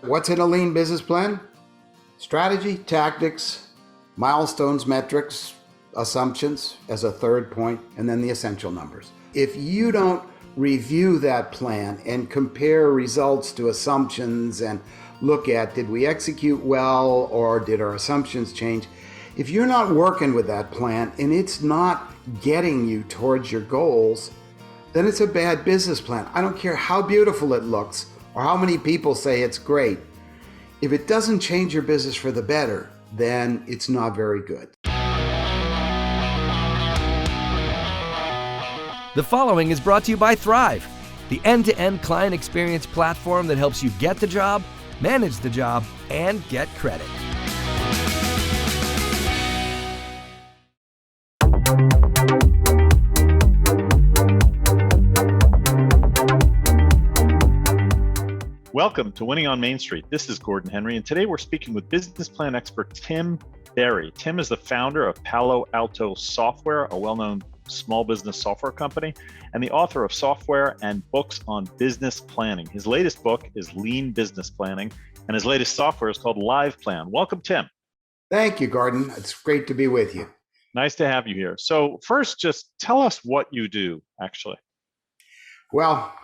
What's in a lean business plan? Strategy, tactics, milestones, metrics, assumptions as a third point, and then the essential numbers. If you don't review that plan and compare results to assumptions and look at, did we execute well or did our assumptions change? If you're not working with that plan and it's not getting you towards your goals, then it's a bad business plan. I don't care how beautiful it looks or how many people say it's great. If it doesn't change your business for the better, then it's not very good. The following is brought to you by Thryv, the end-to-end client experience platform that helps you get the job, manage the job, and get credit. Welcome to Winning on Main Street. This is Gordon Henry, and today we're speaking with business plan expert Tim Berry. Tim is the founder of Palo Alto Software, a well-known small business software company, and the author of software and books on business planning. His latest book is Lean Business Planning, and his latest software is called LivePlan. Welcome, Tim. Thank you, Gordon. It's great to be with you. Nice to have you here. So first, just tell us what you do, actually. Well,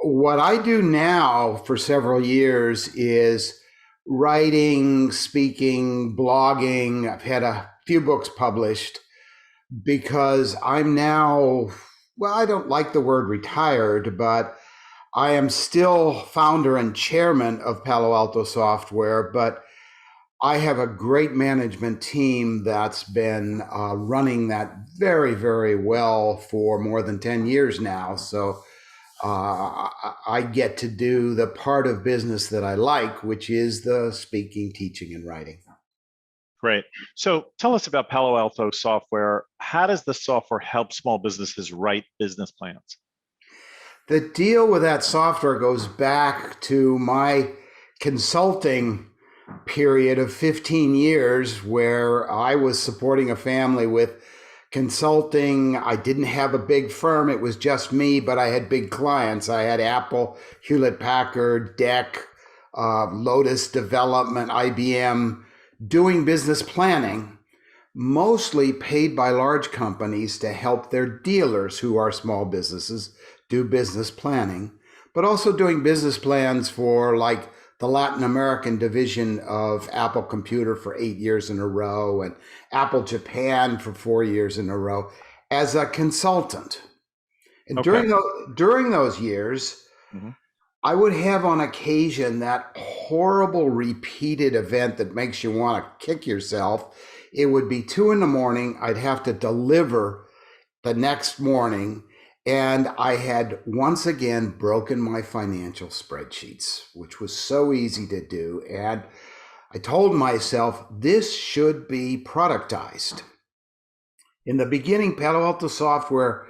what I do now for several years is writing, speaking, blogging. I've had a few books published because I'm now, well, I don't like the word retired, but I am still founder and chairman of Palo Alto Software, but I have a great management team that's been running that very, very well for more than 10 years now. So I get to do the part of business that I like, which is the speaking, teaching, and writing. Great. So tell us about Palo Alto Software. How does the software help small businesses write business plans? The deal with that software goes back to my consulting period of 15 years where I was supporting a family with consulting. I didn't have a big firm. It was just me, but I had big clients. I had Apple, Hewlett-Packard, DEC, Lotus Development, IBM, doing business planning, mostly paid by large companies to help their dealers who are small businesses do business planning, but also doing business plans for like the Latin American division of Apple Computer for 8 years in a row and Apple Japan for 4 years in a row as a consultant. And Okay. during those years, I would have on occasion that horrible repeated event that makes you want to kick yourself. It would be 2 a.m. I'd have to deliver the next morning. And I had once again broken my financial spreadsheets, which was so easy to do. And I told myself, this should be productized. In the beginning, Palo Alto Software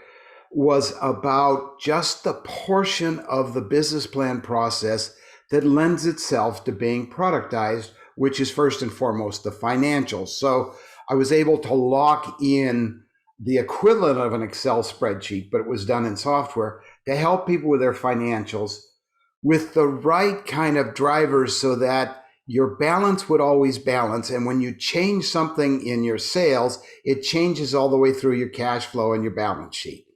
was about just the portion of the business plan process that lends itself to being productized, which is first and foremost the financials. So I was able to lock in the equivalent of an Excel spreadsheet, but it was done in software to help people with their financials with the right kind of drivers so that your balance would always balance. And when you change something in your sales, it changes all the way through your cash flow and your balance sheet.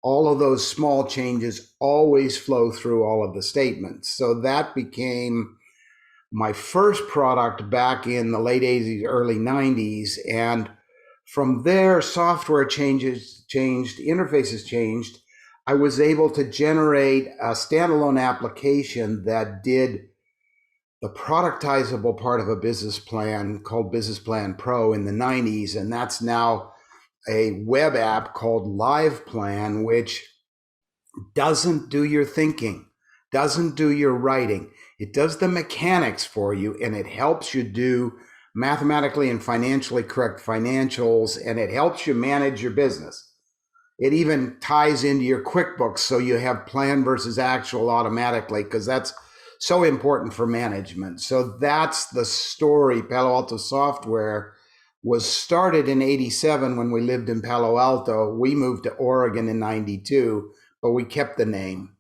All of those small changes always flow through all of the statements. So that became my first product back in the late 80s, early 90s. And from there, software changed, interfaces changed. I was able to generate a standalone application that did the productizable part of a business plan called Business Plan Pro in the 90s. And that's now a web app called LivePlan, which doesn't do your thinking, doesn't do your writing. It does the mechanics for you, and it helps you do mathematically and financially correct financials, and it helps you manage your business. It even ties into your QuickBooks so you have plan versus actual automatically, because that's so important for management. So that's the story. Palo Alto Software was started in 87 when we lived in Palo Alto. We moved to Oregon in 92, but we kept the name.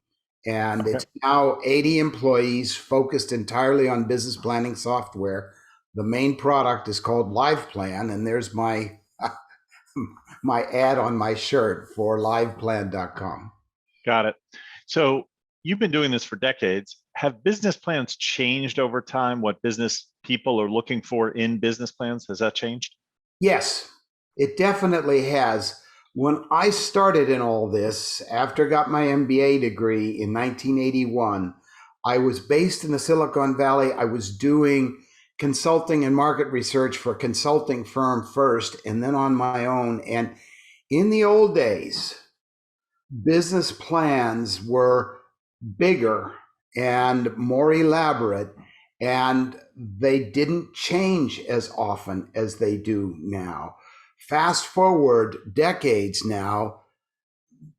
And Okay. it's now 80 employees focused entirely on business planning software. The main product is called LivePlan, and there's my my ad on my shirt for liveplan.com. Got it. So you've been doing this for decades. Have business plans changed over time? What business people are looking for in business plans? Has that changed? Yes, it definitely has. When I started in all this, after I got my MBA degree in 1981, I was based in the Silicon Valley. I was doing consulting and market research for a consulting firm first and then on my own. And in the old days, business plans were bigger and more elaborate, and they didn't change as often as they do now. Fast forward decades now,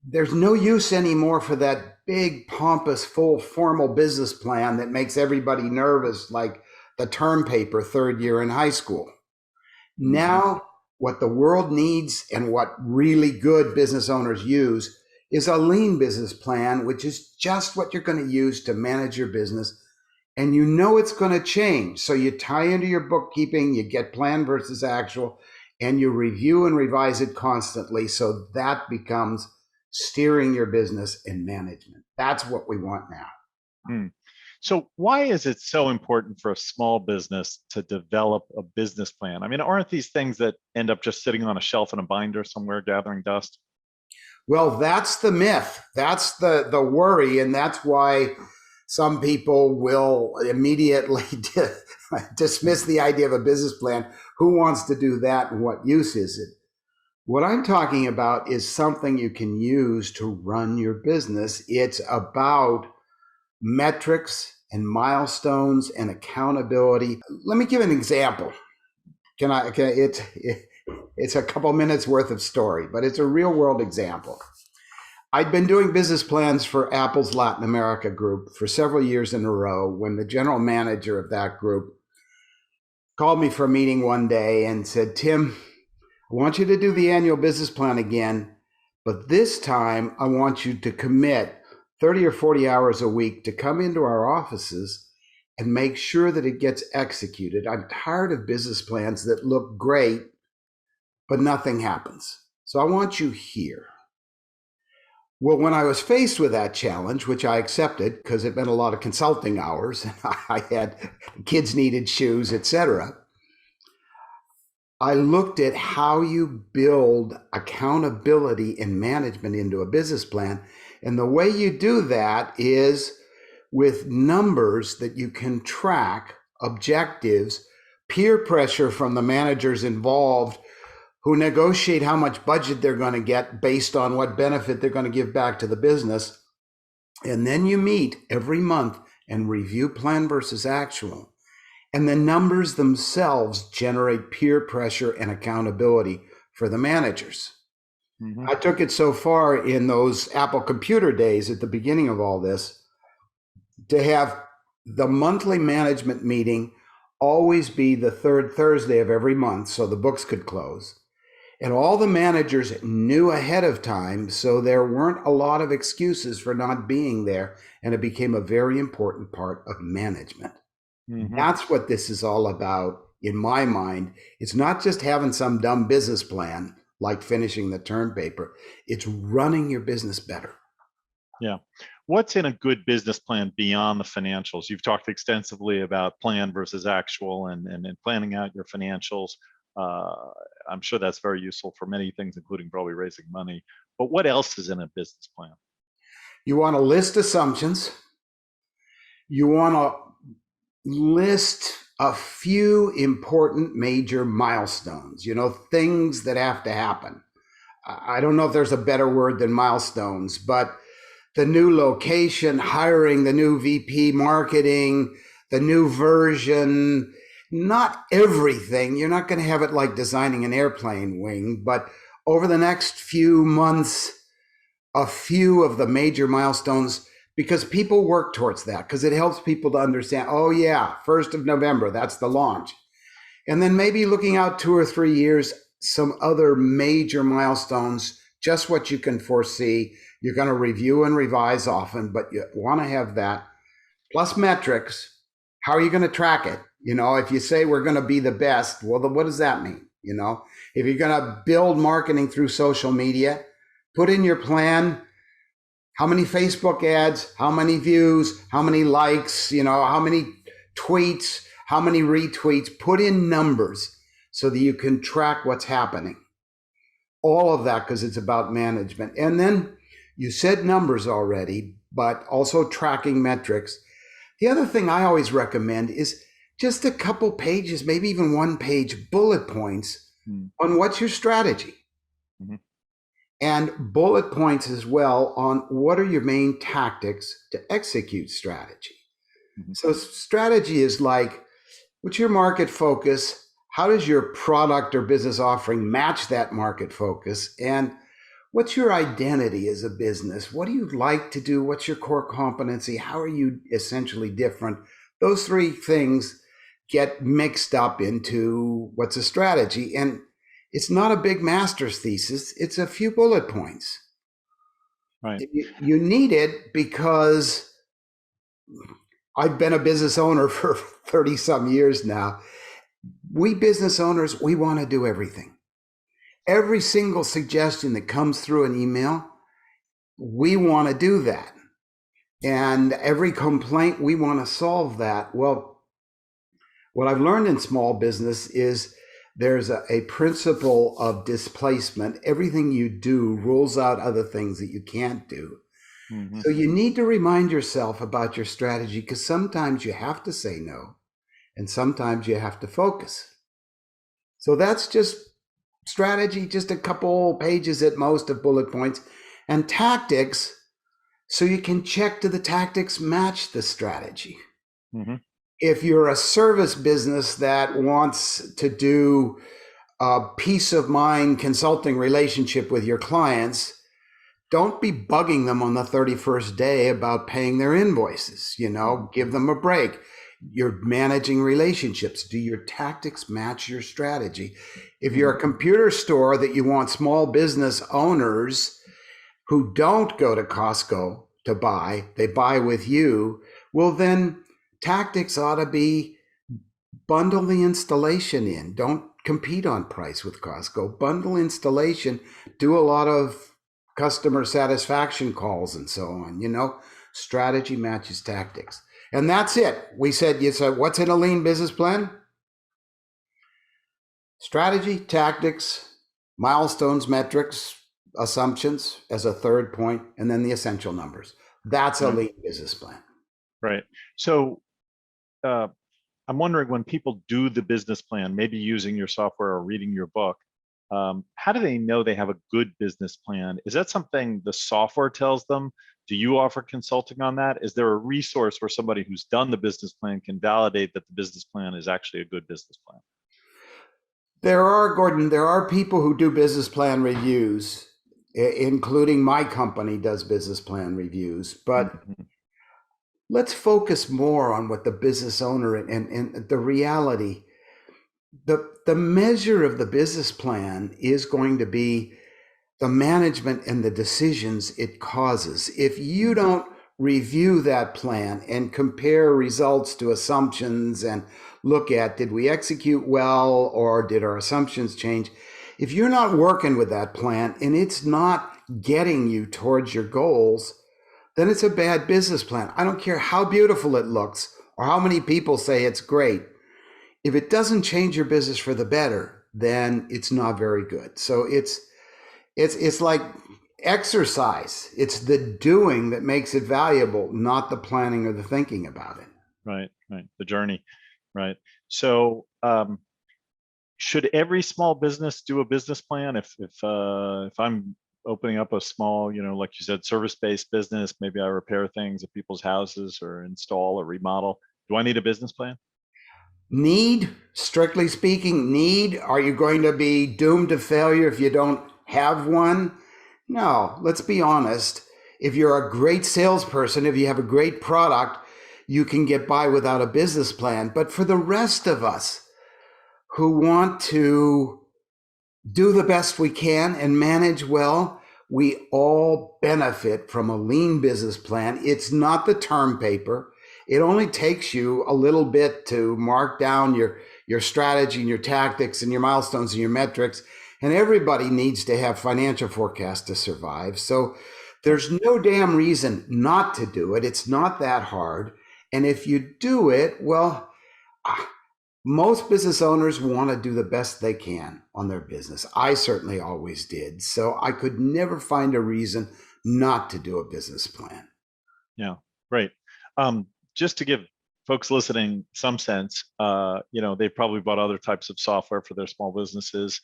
there's no use anymore for that big, pompous, full, formal business plan that makes everybody nervous, like the term paper third year in high school. Now, what the world needs and what really good business owners use is a lean business plan, which is just what you're going to use to manage your business. And you know it's going to change. So you tie into your bookkeeping, you get plan versus actual, and you review and revise it constantly. So that becomes steering your business and management. That's what we want now. Hmm. So why is it so important for a small business to develop a business plan? I mean, aren't these things that end up just sitting on a shelf in a binder somewhere gathering dust? Well, that's the myth. That's the worry. And that's why some people will immediately dismiss the idea of a business plan. Who wants to do that and what use is it? What I'm talking about is something you can use to run your business. It's about metrics and milestones and accountability. Let me give an example. It's a couple minutes worth of story, but it's a real world example. I'd been doing business plans for Apple's Latin America group for several years in a row when the general manager of that group called me for a meeting one day and said, "Tim, I want you to do the annual business plan again, but this time I want you to commit 30 or 40 hours a week to come into our offices and make sure that it gets executed. I'm tired of business plans that look great, but nothing happens. So I want you here." Well, when I was faced with that challenge, which I accepted because it meant a lot of consulting hours, and I had kids needed shoes, etc., I looked at how you build accountability and management into a business plan. And the way you do that is with numbers that you can track, objectives, peer pressure from the managers involved who negotiate how much budget they're going to get based on what benefit they're going to give back to the business. And then you meet every month and review plan versus actual. And the numbers themselves generate peer pressure and accountability for the managers. Mm-hmm. I took it so far in those Apple computer days at the beginning of all this to have the monthly management meeting always be the third Thursday of every month so the books could close. And all the managers knew ahead of time, so there weren't a lot of excuses for not being there, and it became a very important part of management. Mm-hmm. That's what this is all about in my mind. It's not just having some dumb business plan like finishing the term paper. It's running your business better. Yeah. What's in a good business plan beyond the financials? You've talked extensively about plan versus actual and planning out your financials. I'm sure that's very useful for many things, including probably raising money. But what else is in a business plan? You want to list assumptions. You want to list a few important major milestones, things that have to happen. I don't know if there's a better word than milestones, but the new location, hiring the new VP marketing, the new version, not everything. You're not going to have it like designing an airplane wing, but over the next few months, a few of the major milestones, because people work towards that, because it helps people to understand, oh yeah, 1st of November, that's the launch. And then maybe looking out 2 or 3 years, some other major milestones, just what you can foresee. You're going to review and revise often, but you want to have that plus metrics. How are you going to track it? If you say we're going to be the best, well, then what does that mean? If you're going to build marketing through social media, put in your plan how many Facebook ads, how many views, how many likes, how many tweets, how many retweets. Put in numbers so that you can track what's happening. All of that, because it's about management. And then you said numbers already, but also tracking metrics. The other thing I always recommend is just a couple pages, maybe even 1 page bullet points on what's your strategy. Mm-hmm. And bullet points as well on what are your main tactics to execute strategy. Mm-hmm. So strategy is like, what's your market focus? How does your product or business offering match that market focus? And what's your identity as a business? What do you like to do? What's your core competency? How are you essentially different? Those three things get mixed up into what's a strategy. And it's not a big master's thesis. It's a few bullet points. Right. You need it because I've been a business owner for 30 some years now. We business owners, we want to do everything. Every single suggestion that comes through an email, we want to do that. And every complaint, we want to solve that. Well, what I've learned in small business is there's a principle of displacement. Everything you do rules out other things that you can't do. Mm-hmm. So you need to remind yourself about your strategy, because sometimes you have to say no, and sometimes you have to focus. So that's just strategy, just a couple pages at most of bullet points. And tactics, so you can check, do the tactics match the strategy? Mm-hmm. If you're a service business that wants to do a peace of mind consulting relationship with your clients, don't be bugging them on the 31st day about paying their invoices. Give them a break. You're managing relationships. Do your tactics match your strategy? If you're a computer store that you want small business owners who don't go to Costco to buy, they buy with you, well, then tactics ought to be bundle the installation in. Don't compete on price with Costco. Bundle installation, do a lot of customer satisfaction calls and so on. Strategy matches tactics. And that's it. We said, what's in a lean business plan? Strategy, tactics, milestones, metrics, assumptions as a third point, and then the essential numbers. That's a lean business plan. Right. So I'm wondering, when people do the business plan, maybe using your software or reading your book, how do they know they have a good business plan? Is that something the software tells them? Do you offer consulting on that? Is there a resource where somebody who's done the business plan can validate that the business plan is actually a good business plan? There are people who do business plan reviews, including my company does business plan reviews, but let's focus more on what the business owner and the reality. The measure of the business plan is going to be the management and the decisions it causes. If you don't review that plan and compare results to assumptions and look at, did we execute well or did our assumptions change? If you're not working with that plan and it's not getting you towards your goals, then it's a bad business plan. I don't care how beautiful it looks or how many people say it's great. If it doesn't change your business for the better, then it's not very good. So it's like exercise. It's the doing that makes it valuable, not the planning or the thinking about it. Right. The journey. Right. So should every small business do a business plan? If I'm opening up a small, like you said, service-based business, maybe I repair things at people's houses or install or remodel, do I need a business plan? Need, strictly speaking, are you going to be doomed to failure if you don't have one? No, let's be honest. If you're a great salesperson, if you have a great product, you can get by without a business plan. But for the rest of us who want to do the best we can and manage well, we all benefit from a lean business plan. It's not the term paper. It only takes you a little bit to mark down your strategy and your tactics and your milestones and your metrics. And everybody needs to have financial forecasts to survive. So there's no damn reason not to do it. It's not that hard. And if you do it, well, most business owners want to do the best they can on their business. I certainly always did. So I could never find a reason not to do a business plan. Yeah, great. Just to give folks listening some sense, they've probably bought other types of software for their small businesses.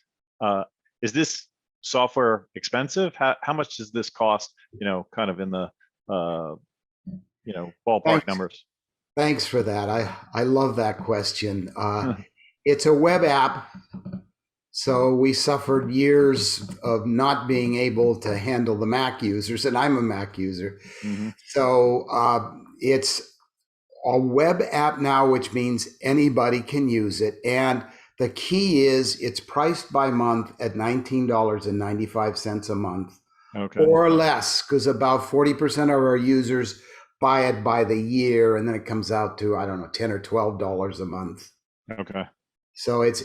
Is this software expensive? How much does this cost? Kind of in the ballpark numbers. Thanks for that. I love that question. It's a web app. So we suffered years of not being able to handle the Mac users, and I'm a Mac user. Mm-hmm. So it's a web app now, which means anybody can use it. And the key is it's priced by month at $19.95 a month, or less, because about 40% of our users buy it by the year, and then it comes out to, I don't know, $10 or $12 a month. Okay. So it's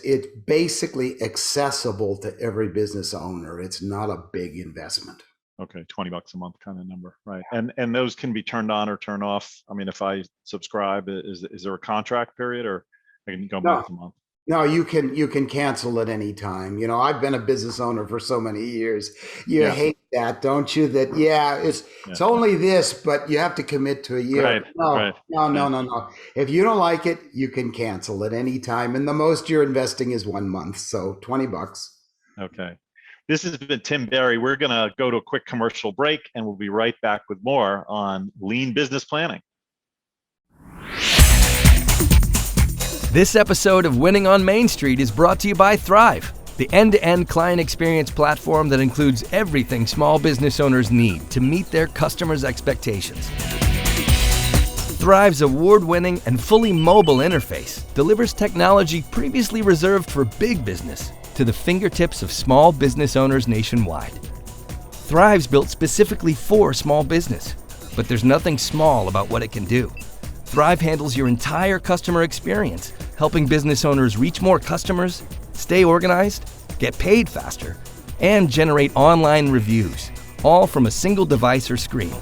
basically accessible to every business owner. It's not a big investment. Okay, $20 a month kind of number, right? And those can be turned on or turned off. I mean, if I subscribe, is there a contract period, or I can go month to month? No, you can cancel at any time. I've been a business owner for so many years. You hate that, don't you? That it's only this, but you have to commit to a year. Right. No. If you don't like it, you can cancel at any time, and the most you're investing is 1 month, so $20. Okay. This has been Tim Berry. We're going to go to a quick commercial break, and we'll be right back with more on lean business planning. This episode of Winning on Main Street is brought to you by Thryv, the end-to-end client experience platform that includes everything small business owners need to meet their customers' expectations. Thryv's award-winning and fully mobile interface delivers technology previously reserved for big business to the fingertips of small business owners nationwide. Thryv's built specifically for small business, but there's nothing small about what it can do. Thryv handles your entire customer experience, helping business owners reach more customers, stay organized, get paid faster, and generate online reviews, all from a single device or screen.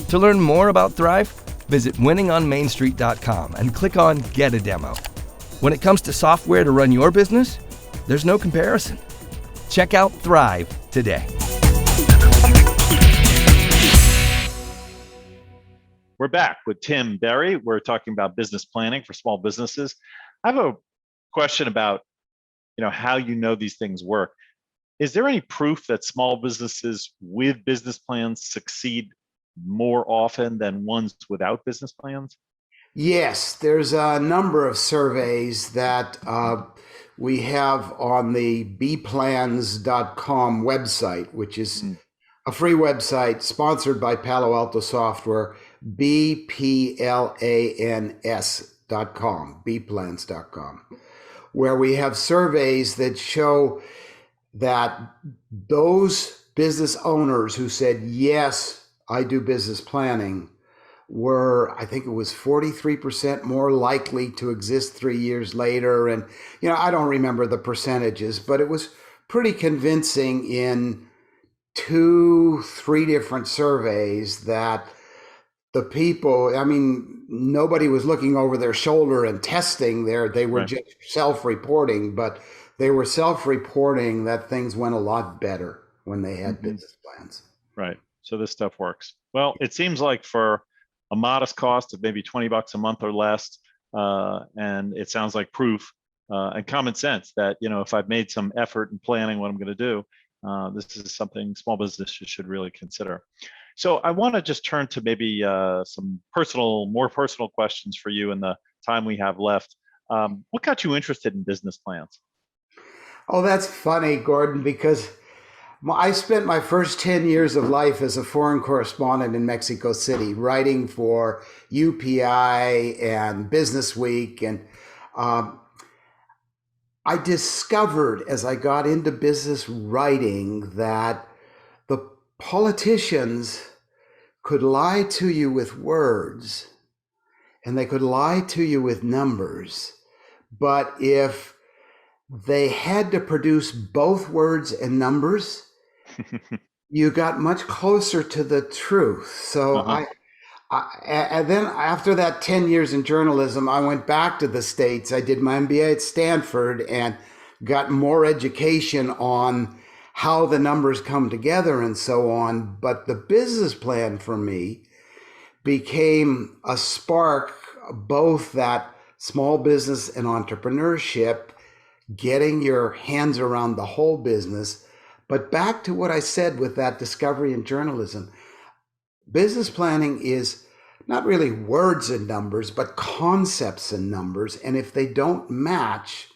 To learn more about Thryv, visit winningonmainstreet.com and click on Get a Demo. When it comes to software to run your business, there's no comparison. Check out Thryv today. We're back with Tim Berry. We're talking about business planning for small businesses. I have a question about, how these things work. Is there any proof that small businesses with business plans succeed more often than ones without business plans? Yes, there's a number of surveys that we have on the bplans.com website, which is a free website sponsored by Palo Alto Software, bplans.com, where we have surveys that show that those business owners who said, yes, I do business planning, were, I think it was 43% more likely to exist 3 years later. And, I don't remember the percentages, but it was pretty convincing in 2-3 different surveys that the people, nobody was looking over their shoulder and testing there. They were just self-reporting, but they were self-reporting that things went a lot better when they had business plans. Right. So this stuff works. Well, it seems like for a modest cost of maybe $20 a month or less, and it sounds like proof and common sense that, if I've made some effort in planning what I'm going to do, this is something small businesses should really consider. So I want to just turn to maybe some more personal questions for you in the time we have left. What got you interested in business plans? Oh, that's funny, Gordon, because I spent my first 10 years of life as a foreign correspondent in Mexico City, writing for UPI and Business Week. And I discovered as I got into business writing that the politicians could lie to you with words and they could lie to you with numbers. But if they had to produce both words and numbers, you got much closer to the truth. So and then after that 10 years in journalism, I went back to the States. I did my MBA at Stanford and got more education on how the numbers come together and so on. But the business plan for me became a spark, both that small business and entrepreneurship, getting your hands around the whole business. But back to what I said with that discovery in journalism, business planning is not really words and numbers, but concepts and numbers. And if they don't match,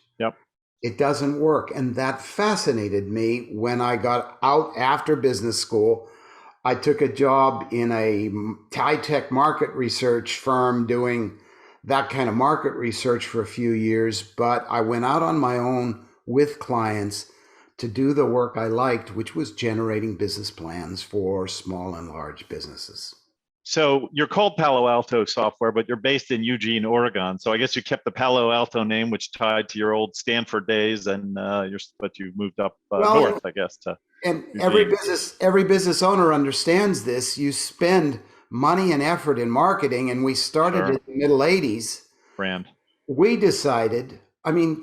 it doesn't work. And that fascinated me when I got out after business school. I took a job in a high-tech market research firm doing that kind of market research for a few years, but I went out on my own with clients to do the work I liked, which was generating business plans for small and large businesses. So you're called Palo Alto Software, but you're based in Eugene, Oregon. So I guess you kept the Palo Alto name, which tied to your old Stanford days, and but you moved up north, I guess. And Eugene. every business owner understands this. You spend money and effort in marketing, and we started in the middle 80s. Brand. We decided,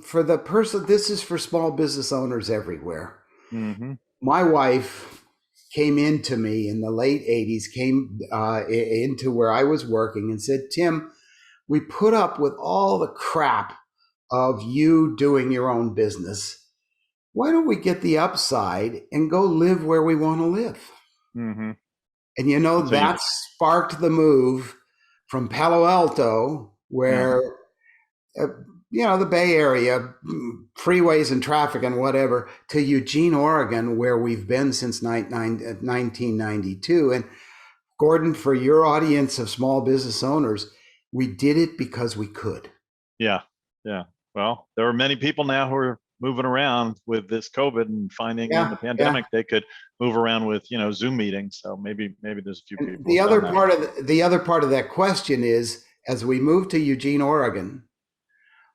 for the person, this is for small business owners everywhere. Mm-hmm. My wife came into me in the late 80s, came into where I was working and said, Tim, we put up with all the crap of you doing your own business. Why don't we get the upside and go live where we want to live? Mm-hmm. And that sparked the move from Palo Alto, where the Bay Area, freeways and traffic and whatever, to Eugene, Oregon, where we've been since 1992. And Gordon, for your audience of small business owners, we did it because we could. Yeah. Well, there are many people now who are moving around with this COVID and finding in the pandemic they could move around with Zoom meetings. So maybe there's a few people. The other part of that question is, as we moved to Eugene, Oregon,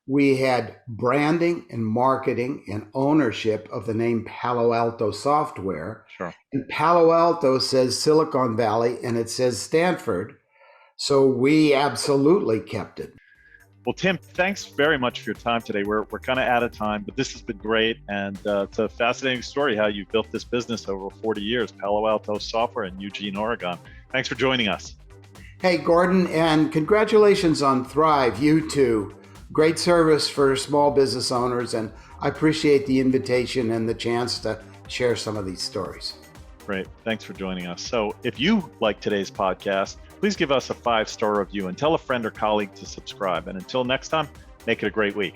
we had branding and marketing and ownership of the name Palo Alto Software. Sure. And Palo Alto says Silicon Valley and it says Stanford. So we absolutely kept it. Well, Tim, thanks very much for your time today. We're kind of out of time, but this has been great. And it's a fascinating story how you've built this business over 40 years, Palo Alto Software in Eugene, Oregon. Thanks for joining us. Hey, Gordon, and congratulations on Thryv, you too. Great service for small business owners, and I appreciate the invitation and the chance to share some of these stories. Great. Thanks for joining us. So if you like today's podcast, please give us a 5-star review and tell a friend or colleague to subscribe. And until next time, make it a great week.